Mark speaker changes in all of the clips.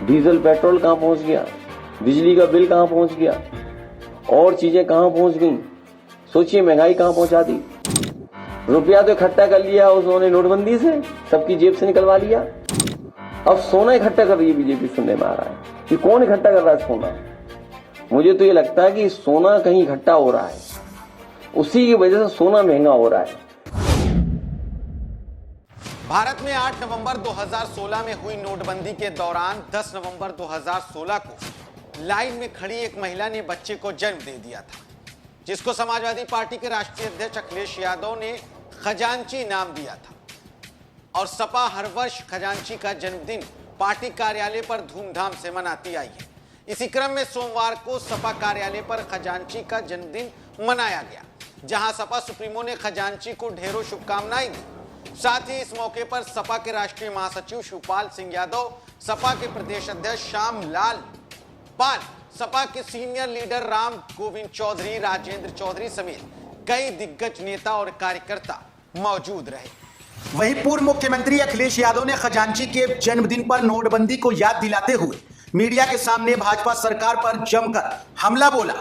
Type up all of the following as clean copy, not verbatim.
Speaker 1: Diesel petrol कहाँ पहुंच गया, बिजली का बिल कहाँ पहुंच गया, और चीजें कहाँ पहुंच गई। सोचिए महंगाई कहाँ पहुंचा दी। रुपया तो इकट्ठा कर लिया उन्होंने नोटबंदी से, सबकी जेब से निकलवा लिया। अब सोना इकट्ठा कर रही है बीजेपी, सुनने में आ रहा है कि कौन इकट्ठा कर रहा है सोना। मुझे तो ये लगता है कि सोना कहीं इकट्ठा हो रहा है, उसी की वजह से सोना महंगा हो रहा है।
Speaker 2: भारत में 8 नवंबर 2016 में हुई नोटबंदी के दौरान 10 नवंबर 2016 को लाइन में खड़ी एक महिला ने बच्चे को जन्म दे दिया था, जिसको समाजवादी पार्टी के राष्ट्रीय अध्यक्ष अखिलेश यादव ने खजांची नाम दिया था। और सपा हर वर्ष खजांची का जन्मदिन पार्टी कार्यालय पर धूमधाम से मनाती आई है। इसी क्रम में सोमवार को सपा कार्यालय पर खजांची का जन्मदिन मनाया गया, जहां सपा सुप्रीमो ने खजांची को ढेरों शुभकामनाएं दी। साथ ही इस मौके पर सपा के राष्ट्रीय महासचिव शिवपाल सिंह यादव, सपा के प्रदेश अध्यक्ष श्यामलाल पाल, सपा के सीनियर लीडर राम गोविंद चौधरी, राजेंद्र चौधरी समेत कई दिग्गज नेता और कार्यकर्ता मौजूद रहे।
Speaker 3: वहीं पूर्व मुख्यमंत्री अखिलेश यादव ने खजांची के जन्मदिन पर नोटबंदी को याद दिलाते हुए मीडिया के सामने भाजपा सरकार पर जमकर हमला बोला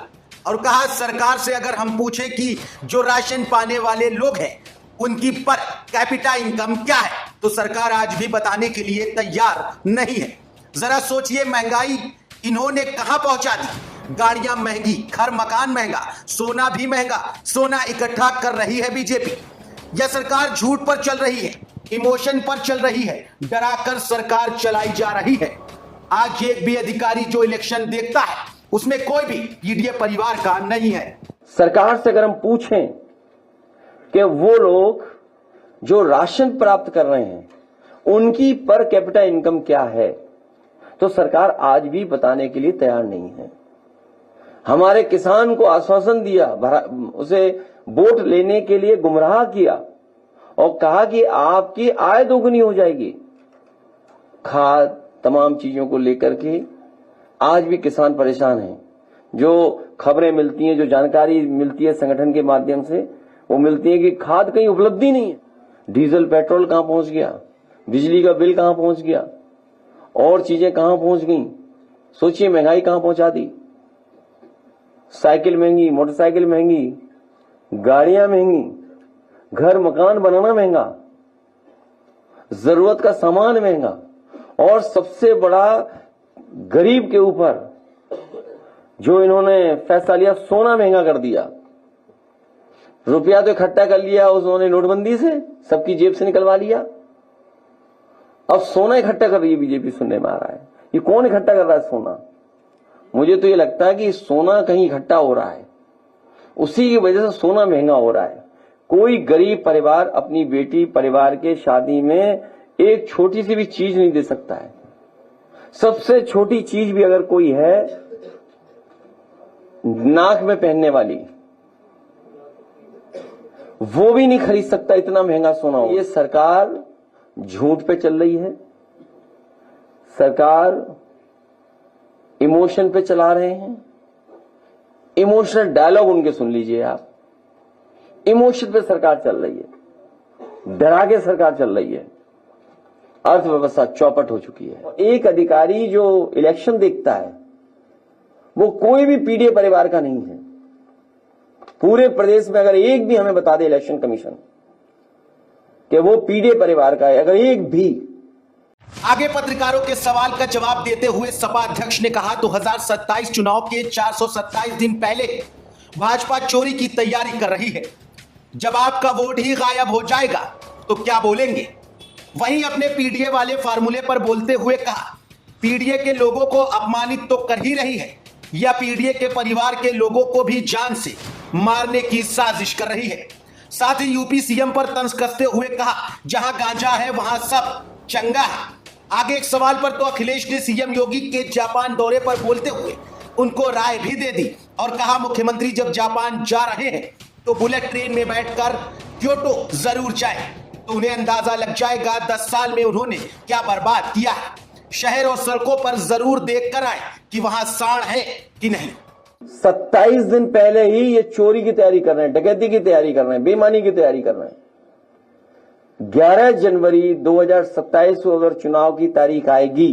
Speaker 3: और कहा, सरकार से अगर हम पूछे कि जो राशन पाने वाले लोग हैं उनकी पर कैपिटा इनकम क्या है, तो सरकार आज भी बताने के लिए तैयार नहीं है। जरा सोचिए, महंगाई इन्होंने कहां पहुंचा दी। गाड़ियां महंगी, घर मकान महंगा, सोना भी महंगा। सोना इकट्ठा कर रही है बीजेपी। यह सरकार झूठ पर चल रही है, इमोशन पर चल रही है, डराकर सरकार चलाई जा रही है। आज एक भी अधिकारी जो इलेक्शन देखता है उसमें कोई भी पीडीए परिवार का नहीं है।
Speaker 1: सरकार से अगर हम पूछें कि वो लोग जो राशन प्राप्त कर रहे हैं उनकी पर कैपिटा इनकम क्या है, तो सरकार आज भी बताने के लिए तैयार नहीं है। हमारे किसान को आश्वासन दिया, उसे वोट लेने के लिए गुमराह किया और कहा कि आपकी आय दोगुनी हो जाएगी। खाद, तमाम चीजों को लेकर के आज भी किसान परेशान हैं। जो खबरें मिलती हैं, जो जानकारी मिलती है संगठन के माध्यम से, वो मिलती है कि खाद कहीं उपलब्धि नहीं है। डीजल पेट्रोल कहां पहुंच गया, बिजली का बिल कहां पहुंच गया, और चीजें कहां पहुंच गई। सोचिए महंगाई कहां पहुंचा दी। साइकिल महंगी, मोटरसाइकिल महंगी, गाड़ियां महंगी, घर मकान बनाना महंगा, जरूरत का सामान महंगा, और सबसे बड़ा गरीब के ऊपर जो इन्होंने फैसला लिया, सोना महंगा कर दिया। रुपया तो इकट्ठा कर लिया उन्होंने नोटबंदी से, सबकी जेब से निकलवा लिया। अब सोना इकट्ठा कर रही है बीजेपी, सुनने में आ रहा है। ये कौन इकट्ठा कर रहा है सोना। मुझे तो ये लगता है कि सोना कहीं इकट्ठा हो रहा है, उसी की वजह से सोना महंगा हो रहा है। कोई गरीब परिवार अपनी बेटी परिवार के शादी में एक छोटी सी भी चीज नहीं दे सकता है। सबसे छोटी चीज भी अगर कोई है, नाक में पहनने वाली, वो भी नहीं खरीद सकता, इतना महंगा सोना हो। ये सरकार झूठ पे चल रही है, सरकार इमोशन पे चला रहे हैं। इमोशनल डायलॉग उनके सुन लीजिए आप। इमोशन पे सरकार चल रही है, डरा के सरकार चल रही है। अर्थव्यवस्था चौपट हो चुकी है। एक अधिकारी जो इलेक्शन देखता है वो कोई भी पीडीए परिवार का नहीं है। पूरे प्रदेश में अगर एक भी हमें बता दे इलेक्शन कमीशन कि वो पीडीए परिवार का है, अगर एक भी।
Speaker 3: आगे पत्रकारों के सवाल का जवाब देते हुए सपा अध्यक्ष ने कहा, 2027 चुनाव के 427 दिन पहले भाजपा चोरी की तैयारी कर रही है। जब आपका वोट ही गायब हो जाएगा तो क्या बोलेंगे। वहीं अपने पीडीए वाले फार्मूले पर बोलते हुए कहा, पीडीए के लोगों को अपमानित तो कर ही रही है, या पीडीए के परिवार के लोगों को भी जान से मारने की साजिश कर रही है। साथ ही यूपी सीएम पर तंज कसते हुए कहा, जहां गांजा है वहां सब चंगा है। आगे एक सवाल पर तो अखिलेश ने सीएम योगी के जापान दौरे पर बोलते हुए उनको राय भी दे दी और कहा, मुख्यमंत्री जब जापान जा रहे हैं तो बुलेट ट्रेन में बैठकर क्योटो जरूर जाए, तो उन्हें अंदाजा लग जाएगा 10 साल में उन्होंने क्या बर्बाद किया है। शहर और सड़कों पर जरूर देख कर आए कि वहां सांड है कि नहीं।
Speaker 1: 27 दिन पहले ही ये चोरी की तैयारी कर रहे हैं, डकैती की तैयारी कर रहे हैं, बेईमानी की तैयारी कर रहे हैं। 11 जनवरी 2027 को अगर चुनाव की तारीख आएगी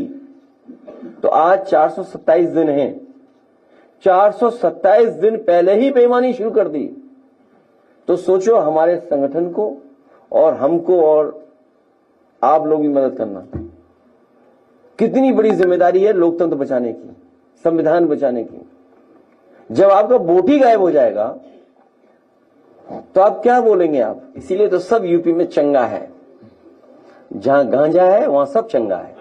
Speaker 1: तो आज 427 दिन हैं, 427 दिन पहले ही बेईमानी शुरू कर दी। तो सोचो हमारे संगठन को और हमको और आप लोग भी मदद करना, कितनी बड़ी जिम्मेदारी है लोकतंत्र बचाने की, संविधान बचाने की। जब आपका वोट ही गायब हो जाएगा तो आप क्या बोलेंगे आप? इसीलिए तो सब यूपी में चंगा है, जहां गांजा है वहां सब चंगा है।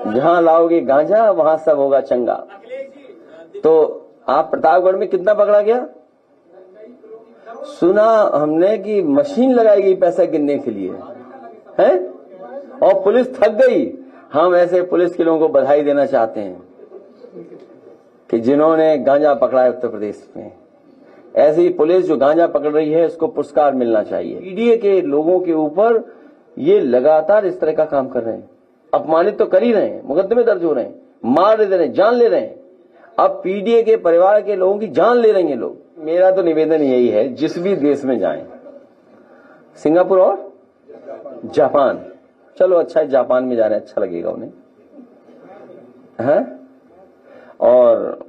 Speaker 1: जहां लाओगे गांजा वहां सब होगा चंगा। तो आप प्रतापगढ़ में कितना पकड़ा गया? सुना हमने कि मशीन लगाई गई पैसा गिनने के लिए, है? और पुलिस थक गई। हम ऐसे पुलिस के लोगों को बधाई देना चाहते हैं कि जिन्होंने गांजा पकड़ा है उत्तर प्रदेश में। ऐसी पुलिस जो गांजा पकड़ रही है उसको पुरस्कार मिलना चाहिए। पीडीए के लोगों के ऊपर ये लगातार इस तरह का काम कर रहे हैं, अपमानित तो कर ही रहे हैं, मुकदमे दर्ज हो रहे हैं, मार दे रहे हैं, जान ले रहे हैं। अब पीडीए के परिवार के लोगों की जान ले रहे हैं लोग। मेरा तो निवेदन यही है, जिस भी देश में जाएं, सिंगापुर और जापान, चलो अच्छा है जापान में जा रहे हैं, अच्छा लगेगा उन्हें, है? और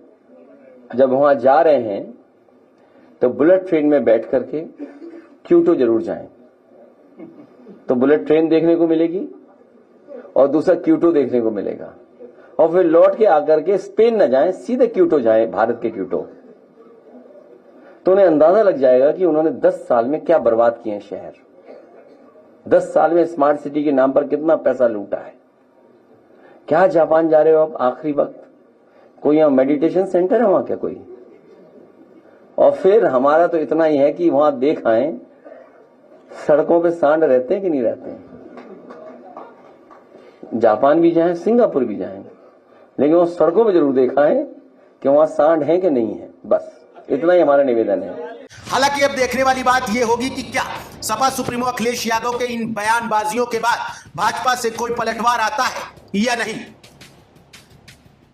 Speaker 1: जब वहां जा रहे हैं तो बुलेट ट्रेन में बैठ करके क्योटो जरूर जाएं, तो बुलेट ट्रेन देखने को मिलेगी और दूसरा क्योटो देखने को मिलेगा। और फिर लौट के आकर के स्पेन न जाएं, सीधे क्योटो जाएं, भारत के क्योटो। तो उन्हें अंदाजा लग जाएगा कि उन्होंने 10 साल में क्या बर्बाद किए हैं शहर, 10 साल में स्मार्ट सिटी के नाम पर कितना पैसा लूटा है। क्या जापान जा रहे हो आप आखिरी वक्त? कोई यहाँ मेडिटेशन सेंटर है वहां क्या कोई? और फिर हमारा तो इतना ही है कि वहां देख आए सड़कों पे सांड रहते हैं कि नहीं रहते हैं। जापान भी जाएं, सिंगापुर भी जाएं, लेकिन वो सड़कों पे जरूर देखा है कि वहां सांड है कि नहीं है। बस इतना ही हमारा निवेदन है।
Speaker 3: हालांकि अब देखने वाली बात यह होगी कि क्या सपा सुप्रीमो अखिलेश यादव के इन बयानबाजियों के बाद भाजपा से कोई पलटवार आता है या नहीं।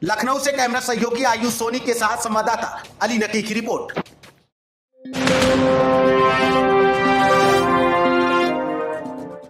Speaker 3: लखनऊ से कैमरा सहयोगी आयुष सोनी के साथ संवाददाता अली नकी की रिपोर्ट।